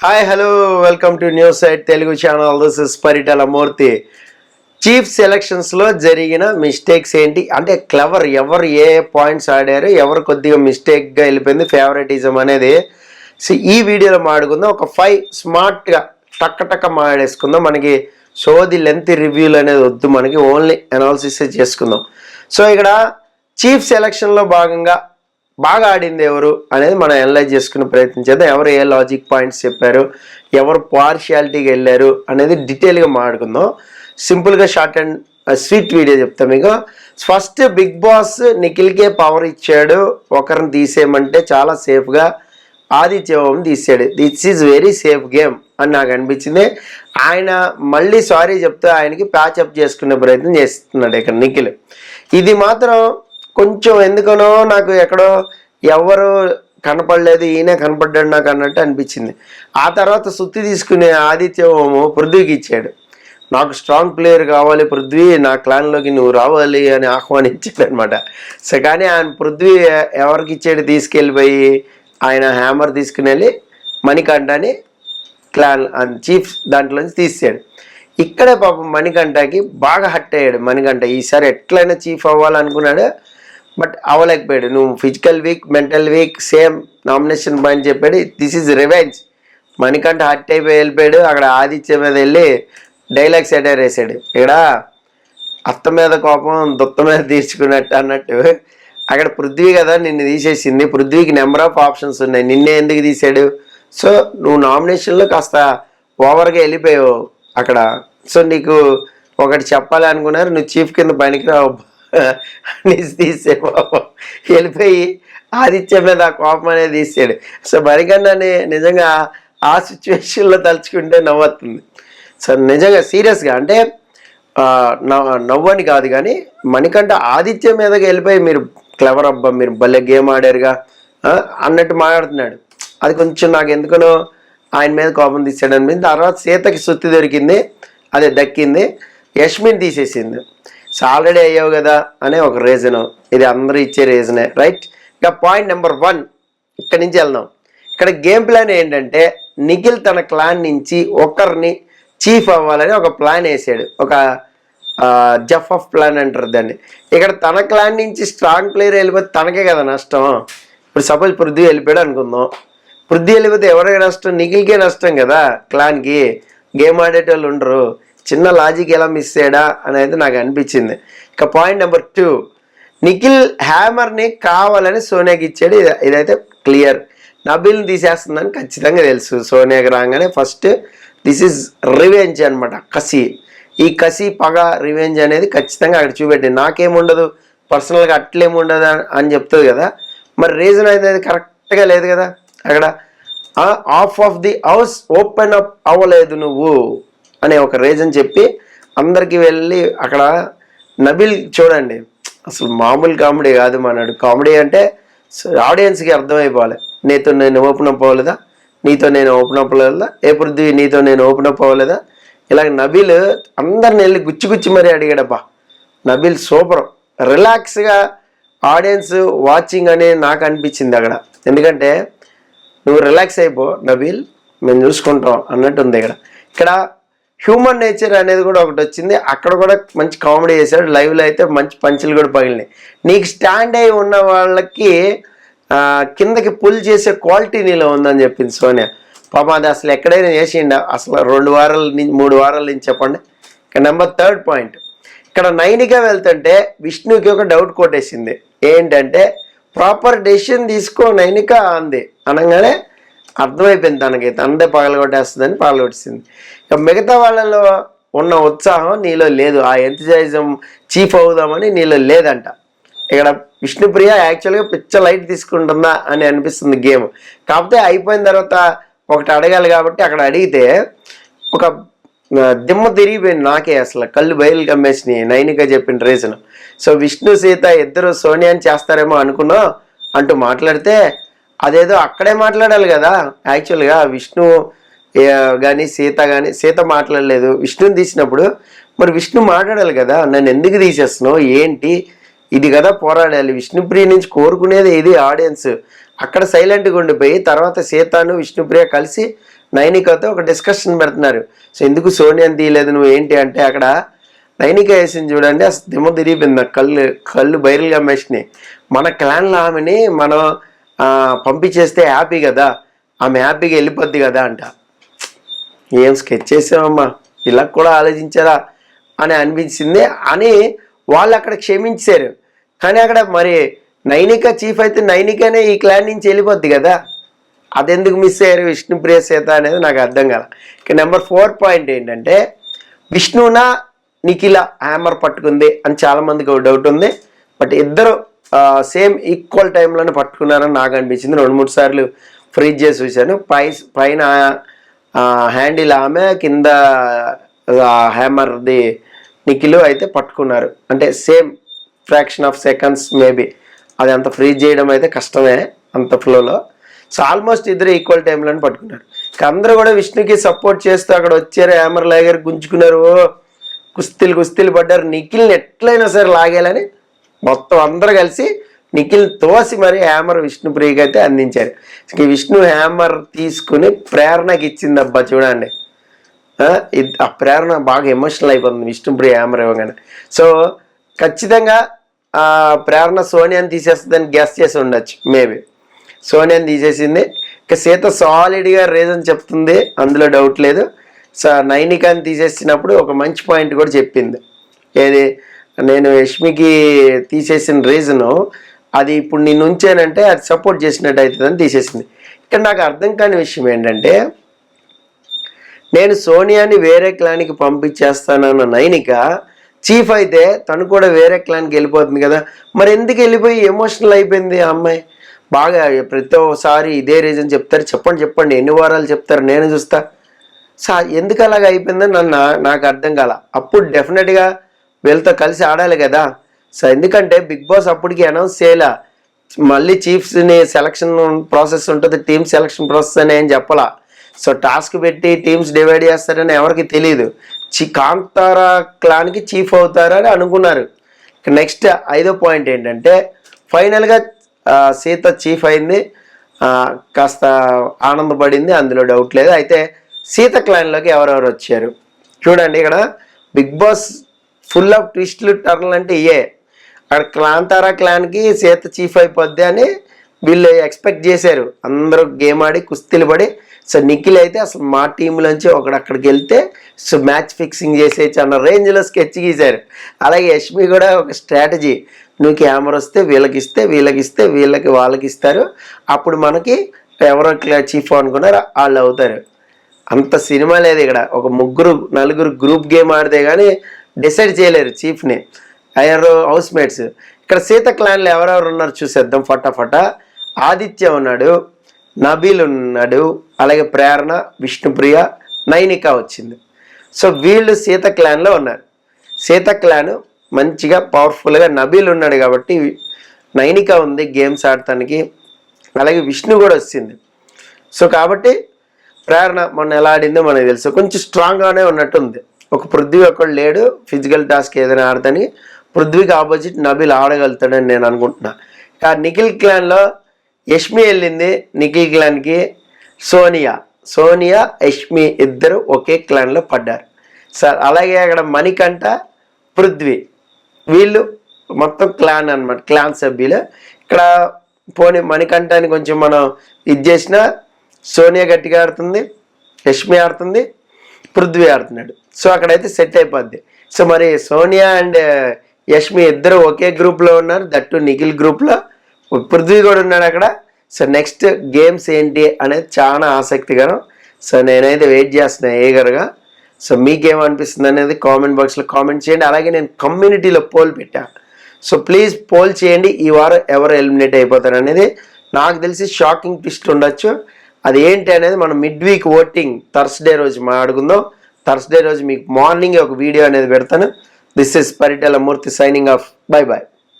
Hi hello welcome to news site Telugu channel. This is Paritala Murthy. Chief సెలక్షన్స్లో జరిగిన mistakes ఏంటి అంటే క్లవర్ ఎవరు ఏ పాయింట్స్ ఆడారు, ఎవరు కొద్దిగా మిస్టేక్గా వెళ్ళిపోయింది, ఫేవరెటిజం అనేది ఈ వీడియోలో మాడుకుందాం. ఒక 5 స్మార్ట్గా టక్క మాడేసుకుందాం. మనకి షోది లెంత్ రివ్యూలు అనేది వద్దు, మనకి ఓన్లీ అనాలిసిస్ చేసుకుందాం. సో ఇక్కడ చీఫ్ సెలక్షన్లో భాగంగా బాగా ఆడింది ఎవరు అనేది మనం అనలైజ్ చేసుకునే ప్రయత్నం చేద్దాం. ఎవరు ఏ లాజిక్ పాయింట్స్ చెప్పారు, ఎవరు పార్షియాలిటీగా వెళ్ళారు అనేది డీటెయిల్గా మాట్లాడుకుందాం. సింపుల్గా షార్ట్ అండ్ స్వీట్ వీడియో చెప్తాం. మీకు ఫస్ట్ బిగ్ బాస్ నిఖిల్కే పవర్ ఇచ్చాడు, ఒకరిని తీసేయమంటే చాలా సేఫ్గా ఆదిత్యవం తీసాడు. This is very safe game అని నాకు అనిపించింది. ఆయన మళ్ళీ సారీ చెప్తే ఆయనకి ప్యాచప్ చేసుకునే ప్రయత్నం చేస్తున్నాడు ఇక్కడ నిఖిల్. ఇది మాత్రం కొంచెం ఎందుకనో నాకు ఎక్కడో ఎవరు కనపడలేదు, ఈయనే కనపడ్డాడు నాకు అన్నట్టు అనిపించింది. ఆ తర్వాత సుత్తి తీసుకునే ఆదిత్యము పృథ్వీకి ఇచ్చాడు. నాకు స్ట్రాంగ్ ప్లేయర్ కావాలి పృథ్వీ, నా క్లాన్లోకి నువ్వు రావాలి అని ఆహ్వానించాడు అనమాట. సో కానీ ఆయన పృథ్వీ ఎవరికి ఇచ్చాడు, తీసుకెళ్ళిపోయి ఆయన హ్యామర్ తీసుకుని వెళ్ళి మణికంఠని క్లాన్ చీఫ్ దాంట్లోంచి తీసాడు. ఇక్కడే పాపం మణికంఠకి బాగా హట్ అయ్యాడు. మణికంఠ ఈసారి ఎట్లయినా చీఫ్ అవ్వాలనుకున్నాడు, బట్ అవ్వలేకపోయాడు. నువ్వు physical weak, mental weak, same nomination point చెప్పాడు. This is revenge. Manikanta hurt అయిపోయి వెళ్ళిపోయాడు. అక్కడ ఆదిత్య మీద వెళ్ళి డైలాగ్ సెటర్ వేసాడు. ఇక్కడ అత్త మీద కోపం దుత్త మీద తీర్చుకున్నట్టు అన్నట్టు అక్కడ పృథ్వీ కదా నిన్ను తీసేసింది, పృథ్వీకి నెంబర్ ఆఫ్ ఆప్షన్స్ ఉన్నాయి, నిన్నే ఎందుకు తీసాడు? సో నువ్వు నామినేషన్లో కాస్త ఓవర్గా వెళ్ళిపోయావు అక్కడ. సో నీకు ఒకటి చెప్పాలి అనుకున్నారు, నువ్వు చీఫ్ కింద పనికిరావు తీసే పాపం వెళ్ళిపోయి ఆదిత్య మీద ఆ కోపం అనేది తీసాడు. సో మణికంఠని నిజంగా ఆ సిచ్యువేషన్లో తలుచుకుంటే నవ్వుతుంది. సో నిజంగా సీరియస్గా అంటే నవ్వని కాదు కానీ మణికంఠ ఆదిత్య మీదకి వెళ్ళిపోయి మీరు క్లవర్ అబ్బా, మీరు భలే గేమ్ ఆడారుగా అన్నట్టు మాట్లాడుతున్నాడు. అది కొంచెం నాకు ఎందుకనో ఆయన మీద కోపం తీసాడు అనిపించింది. తర్వాత సీతకి సుత్తి దొరికింది, అదే దక్కింది, యష్మిని తీసేసింది. సో ఆల్రెడీ అయ్యావు కదా అనే ఒక రీజను, ఇది అందరూ ఇచ్చే రీజనే, రైట్? ఇక పాయింట్ నెంబర్ 1 ఇక్కడి నుంచి వెళ్దాం. ఇక్కడ గేమ్ ప్లాన్ ఏంటంటే నిఖిల్ తన క్లాన్ నుంచి ఒకరిని చీఫ్ అవ్వాలని ఒక ప్లాన్ వేసాడు. ఒక జఫ్ ఆఫ్ ప్లాన్ అంటారు దాన్ని. ఇక్కడ తన క్లాన్ నుంచి స్ట్రాంగ్ ప్లేయర్ వెళ్ళిపోతే తనకే కదా నష్టం. ఇప్పుడు సపోజ్ పృథ్వీ వెళ్ళిపోయాడు అనుకుందాం, పృథ్వీ వెళ్ళిపోతే ఎవరికి నష్టం? నిఖిల్కే నష్టం కదా. క్లాన్కి గేమ్ ఆడేటోళ్ళు ఉండరు. చిన్న లాజిక్ ఎలా మిస్ అయ్యాడా అనేది నాకు అనిపించింది. ఇక పాయింట్ నెంబర్ 2, నిఖిల్ హ్యామర్ని కావాలని సోనియాకి ఇచ్చాడు. ఇదైతే క్లియర్. నబీల్ని తీసేస్తుందని ఖచ్చితంగా తెలుసు. సోనియాకి రాగానే ఫస్ట్ దిస్ ఈజ్ రివెంజ్ అనమాట, కసి. ఈ కసి పగ రివెంజ్ అనేది ఖచ్చితంగా అక్కడ చూపెట్టింది. నాకేముండదు పర్సనల్గా అట్లేముండదు అని చెప్తుంది కదా. మరి రీజన్ అనేది కరెక్ట్గా లేదు కదా. అక్కడ of the house open up అవ్వలేదు నువ్వు అనే ఒక రీజన్ చెప్పి అందరికి వెళ్ళి అక్కడ నబీల్ చూడండి అసలు మామూలు కామెడీ కాదు మనడు. కామెడీ అంటే ఆడియన్స్కి అర్థమైపోవాలి. నీతో నేను ఓపెన్ అప్ అవ్వలేదా, నీతో నేను ఓపెన్ అప్ అవ్వలేదా, ఏ పృథ్వీ నీతో నేను ఓపెన్ అప్ అవ్వలేదా, ఇలాగ నబీల్ అందరిని వెళ్ళి గుచ్చి మరీ అడిగాడబ్బా. నబీల్ సూపర్ రిలాక్స్గా ఆడియన్స్ వాచింగ్ అని నాకు అనిపించింది అక్కడ. ఎందుకంటే నువ్వు రిలాక్స్ అయిపో నబీల్, మేము చూసుకుంటాం అన్నట్టు ఉంది ఇక్కడ హ్యూమన్ నేచర్ అనేది కూడా ఒకటి వచ్చింది. అక్కడ కూడా మంచి కామెడీ చేశాడు. లైవ్లో అయితే మంచి పంచులు కూడా పగిలినాయి. నీకు స్టాండ్ అయి ఉన్న వాళ్ళకి కిందకి పుల్ చేసే క్వాలిటీ నీలో ఉందని చెప్పింది సోనియా. పాపం అది అసలు ఎక్కడైనా చేసిండ అసలు 2 వారాల నుంచి 3 వారాల నుంచి చెప్పండి. ఇక నెంబర్ 3 పాయింట్, ఇక్కడ నైనిగా వెళ్తుంటే విష్ణుకి ఒక డౌట్ కొట్టేసింది. ఏంటంటే ప్రాపర్ డెసిషన్ తీసుకో నైనిక అంది అనగానే అర్థమైపోయింది తనకి, తనదే పగలగొట్టేస్తుందని పగలగొట్టేసింది. ఇక మిగతా వాళ్ళలో ఉన్న ఉత్సాహం నీలో లేదు, ఆ ఎంతజైజం చీఫ్ అవుదామని నీలో లేదంట. ఇక్కడ విష్ణుప్రియ యాక్చువల్గా పిచ్చ లైట్ తీసుకుంటుందా అని అనిపిస్తుంది గేమ్. కాకపోతే అయిపోయిన తర్వాత ఒకటి అడగాలి కాబట్టి అక్కడ అడిగితే ఒక దిమ్మ తిరిగిపోయింది నాకే. అసలు కళ్ళు బయలు కమ్మేసినాయి నైనిక చెప్పిన రీజన్. సో విష్ణు సీత ఇద్దరు సోనియాని చేస్తారేమో అనుకున్నా అంటూ మాట్లాడితే అదేదో అక్కడే మాట్లాడాలి కదా. యాక్చువల్గా విష్ణు కానీ సీత కానీ, సీత మాట్లాడలేదు. విష్ణుని తీసినప్పుడు మరి విష్ణు మాట్లాడాలి కదా, నన్ను ఎందుకు తీసేస్తున్నావు ఏంటి, ఇది కదా పోరాడాలి. విష్ణుప్రియ నుంచి కోరుకునేది ఇది ఆడియన్స్. అక్కడ సైలెంట్గా ఉండిపోయి తర్వాత సీతను విష్ణుప్రియ కలిసి నైనికతో ఒక డిస్కషన్ పెడుతున్నారు. సో ఎందుకు సోనియాని తీయలేదు నువ్వు ఏంటి అంటే, అక్కడ నైనిక వేసింది చూడండి, అసలు దిమ్మ తిరిగిపోయింది, కళ్ళు బైరల్ కమ్మేసినాయి. మన క్లాన్లో ఆమెని మనం పంపించేస్తే హ్యాపీ కదా, ఆమె హ్యాపీగా వెళ్ళిపోద్ది కదా అంట. ఏం స్కెచ్ చేసామమ్మా, ఇలా కూడా ఆలోచించారా అని అనిపించింది అని వాళ్ళు అక్కడ క్షమించారు. కానీ అక్కడ మరి నైనిక చీఫ్ అయితే నైనికనే ఈ క్లాన్ నుంచి వెళ్ళిపోద్ది కదా, అదెందుకు మిస్ అయ్యారు విష్ణుప్రియ సీత అనేది నాకు అర్థం కాల. ఇక నెంబర్ 4 పాయింట్ ఏంటంటే, విష్ణునా నిఖిల హ్యామర్ పట్టుకుంది అని చాలామందికి ఒక డౌట్ ఉంది. బట్ ఇద్దరు సేమ్ ఈక్వల్ టైంలోనే పట్టుకున్నారని నాకు అనిపించింది. 2-3 సార్లు ఫ్రీజ్ చేసి చూశాను. పైన హ్యాండిల్ ఆమె, కింద హ్యామర్ది నిఖిలు అయితే పట్టుకున్నారు. అంటే same fraction of seconds maybe, అది అంత ఫ్రీజ్ చేయడం అయితే కష్టమే అంత ఫ్లోలో. సో ఆల్మోస్ట్ ఇద్దరు ఈక్వల్ టైంలోనే పట్టుకున్నారు. అందరూ కూడా విష్ణుకి సపోర్ట్ చేస్తూ అక్కడ వచ్చారు, హ్యామర్ లాగారు, గుంజుకున్నారు, కుస్తీలు పడ్డారు. నిఖిల్ని ఎట్లయినా సరే లాగేయాలని మొత్తం అందరూ కలిసి నిఖిల్ తోసి మరి హ్యామర్ విష్ణుప్రియకి అయితే అందించారు. విష్ణు హ్యామర్ తీసుకుని ప్రేరణకి ఇచ్చింది. అబ్బా చూడండి, ఆ ప్రేరణ బాగా ఎమోషనల్ అయిపోతుంది విష్ణుప్రియ హ్యామర్ ఇవ్వగానే. సో ఖచ్చితంగా ప్రేరణ సోనియాని తీసేస్తుందని గెస్ చేసి ఉండొచ్చు, మేబీ సోనియాని తీసేసింది. ఇక సీత సాలిడ్గా రీజన్ చెప్తుంది, అందులో డౌట్ లేదు. సో నైనికాని తీసేసినప్పుడు ఒక మంచి పాయింట్ కూడా చెప్పింది, ఏది నేను యష్మికి తీసేసిన రీజను అది ఇప్పుడు నేను ఉంచానంటే అది సపోర్ట్ చేసినట్టు అవుతుందని తీసేసింది. ఇక్కడ నాకు అర్థం కాని విషయం ఏంటంటే, నేను సోనియాని వేరే క్లాన్కి పంపించేస్తానన్న నైనిక చీఫ్ అయితే తను కూడా వేరే క్లాన్కి వెళ్ళిపోతుంది కదా, మరి ఎందుకు వెళ్ళిపోయి ఎమోషనల్ అయిపోయింది ఆ అమ్మాయి? బాగా ప్రతి ఒక్కసారి ఇదే రీజన్ చెప్తారు, చెప్పండి ఎన్ని వారాలు చెప్తారు, నేను చూస్తా. ఎందుకు అలాగ అయిపోయిందని నాకు అర్థం కాల. అప్పుడు డెఫినెట్గా వీళ్ళతో కలిసి ఆడాలి కదా. సో ఎందుకంటే బిగ్ బాస్ అప్పటికి అనౌన్స్ చేయలే, మళ్ళీ చీఫ్స్ని సెలక్షన్ ప్రాసెస్ ఉంటుంది, టీమ్ సెలక్షన్ ప్రాసెస్ అని ఏం చెప్పాలా. సో టాస్క్ పెట్టి టీమ్స్ డివైడ్ చేస్తారని ఎవరికి తెలియదు. కాంతారా క్లాన్కి చీఫ్ అవుతారని అనుకున్నారు. నెక్స్ట్ 5వ పాయింట్ ఏంటంటే, ఫైనల్గా సీత చీఫ్ అయింది, కాస్త ఆనందపడింది, అందులో డౌట్ లేదు. అయితే సీత క్లాన్లోకి ఎవరెవరు వచ్చారు చూడండి. ఇక్కడ బిగ్ బాస్ ఫుల్ ఆఫ్ ట్విస్ట్లు టర్న్లు అంటే అక్కడ కాంతారా క్లాన్కి సీత చీఫ్ అయిపోద్ది అని వీళ్ళు ఎక్స్పెక్ట్ చేశారు. అందరూ గేమ్ ఆడి కుస్తీలు పడి. సో నిఖిల్ అయితే అసలు మా టీంలోంచి ఒకడు అక్కడికి వెళ్తే సో మ్యాచ్ ఫిక్సింగ్ చేసేయచ్చు అన్న రేంజ్లో స్కెచ్ గీశారు. అలాగే యష్మి కూడా ఒక స్ట్రాటజీ, నువ్వు కెమెరా వస్తే వాళ్ళకి ఇస్తారు, అప్పుడు మనకి ఎవరో చీఫ్ అనుకున్నారు వాళ్ళు అవుతారు. అంత సినిమా లేదు ఇక్కడ. ఒక 3-4 గ్రూప్ గేమ్ ఆడితే కానీ డిసైడ్ చేయలేరు చీఫ్ని, అయ్యారు హౌస్ మేట్స్. ఇక్కడ సీత క్లాన్లో ఎవరెవరు ఉన్నారు చూసేద్దాం ఫటాఫటా. ఆదిత్య ఉన్నాడు, నబీల్ ఉన్నాడు, అలాగే ప్రేరణ, విష్ణుప్రియ, నైనిక వచ్చింది. సో వీళ్ళు సీత క్లాన్లో ఉన్నారు. సీత క్లాన్ మంచిగా పవర్ఫుల్గా నబీల్ ఉన్నాడు కాబట్టి నైనిక ఉంది గేమ్స్ ఆడటానికి, అలాగే విష్ణు కూడా వచ్చింది. సో కాబట్టి ప్రేరణ మొన్న ఎలా ఆడిందో మనకు తెలుసు, కొంచెం స్ట్రాంగ్గానే ఉన్నట్టుంది. ఒక పృథ్వీ ఒకడు లేడు ఫిజికల్ టాస్క్ ఏదైనా ఆడతాని, పృథ్వీకి ఆపోజిట్ నబీల్ ఆడగలుగుతాడని నేను అనుకుంటున్నా. నిఖిల్ క్లాన్లో యష్మి వెళ్ళింది నిఖిల్ క్లాన్కి, సోనియా యష్మి ఇద్దరు ఒకే క్లాన్లో పడ్డారు. సార్ అలాగే అక్కడ మణికంఠ, పృథ్వీ వీళ్ళు మొత్తం క్లాన్ అనమాట, క్లాన్ సభ్యులు. ఇక్కడ పోనీ మణికంఠని కొంచెం మనం ఇది చేసినా సోనియా గట్టిగా ఆడుతుంది, యష్మి ఆడుతుంది, పృథ్వీ ఆడుతున్నాడు. సో అక్కడైతే సెట్ అయిపోద్ది. సో మరి సోనియా అండ్ యష్మి ఇద్దరు ఒకే గ్రూప్లో ఉన్నారు, దట్టు నిఖిల్ గ్రూప్లో, పృథ్వీ కూడా ఉన్నాడు అక్కడ. సో నెక్స్ట్ గేమ్స్ ఏంటి అనేది చాలా ఆసక్తికరం. సో నేనైతే వెయిట్ చేస్తున్నా ఏగర్గా. సో మీకేమనిపిస్తుంది అనేది కామెంట్ బాక్స్లో కామెంట్ చేయండి. అలాగే నేను కమ్యూనిటీలో పోల్ పెట్టా, సో ప్లీజ్ పోల్ చేయండి ఈ వారం ఎవరు ఎలిమినేట్ అయిపోతారు అనేది. నాకు తెలిసి షాకింగ్ ట్విస్ట్ ఉండొచ్చు, అది ఏంటి అనేది మనం మిడ్ వీక్ ఓటింగ్ థర్స్డే రోజు మాట్లాడుకుందాం. థర్స్డే రోజు మీకు మార్నింగ్ ఒక వీడియో అనేది పెడతాను. This is Paritala Murthy signing off. Bye bye.